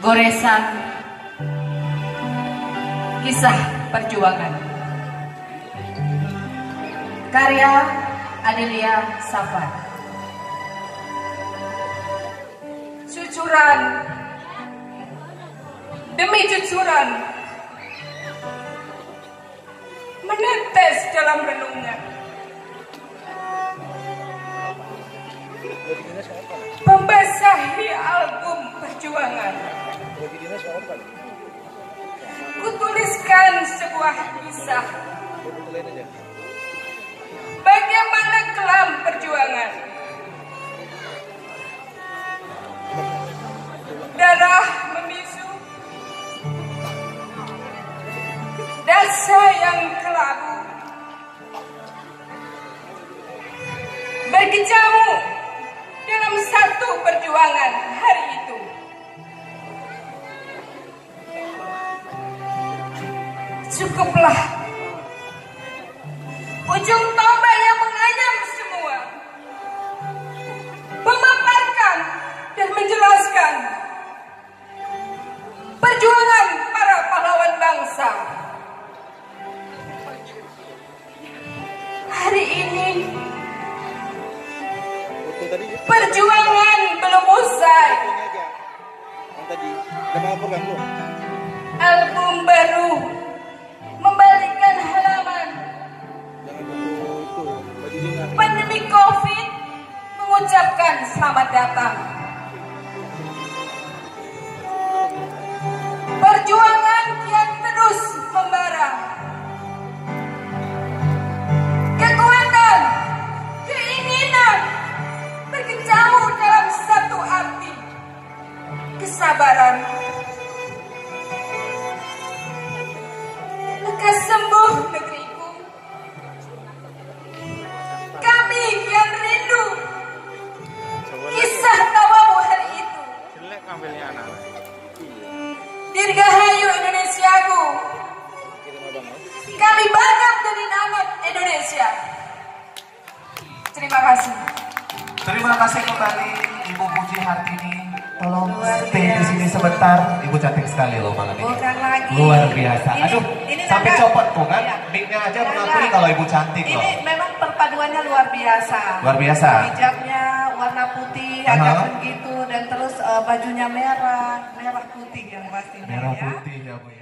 Goresan Kisah Perjuangan, karya Adelia Safar. Cucuran demi cucuran menetes dalam renungan, membasahi album perjuangan. Kutuliskan sebuah kisah bagaimana kelam perjuangan. Darah membisu, dasa yang kelabu berkecamuk dalam satu perjuangan hari itu. Cukuplah ujung tombak yang menganyam semua, memaparkan dan menjelaskan perjuangan para pahlawan bangsa. Hari ini perjuangan belum usai. Album baru membalikkan halaman. Pandemi COVID mengucapkan selamat datang. Perjuangan kian terus membara. Kekuatan, keinginan berkecamuk dalam satu arti, kesabaran. Lekas sembuh negeriku. Kami kian rindu kisah tawamu hari itu. Dirgahayu Indonesiaku. Kami bangga menjadi anak Indonesia. Terima kasih. Terima kasih kembali Ibu Puji Hartini. Tolong stay di sini sebentar. Ibu cantik sekali loh malam ini. Bukan lagi. Luar biasa. Aduh, ini sampai Nanda, copot tuh kan. Iya. Mic-nya aja mengakui kalau Ibu cantik loh. Ini memang perpaduannya luar biasa. Luar biasa. Hijabnya warna putih, agak begitu, dan terus bajunya merah putih yang pastinya. Merah ya. putih ya Bu ya.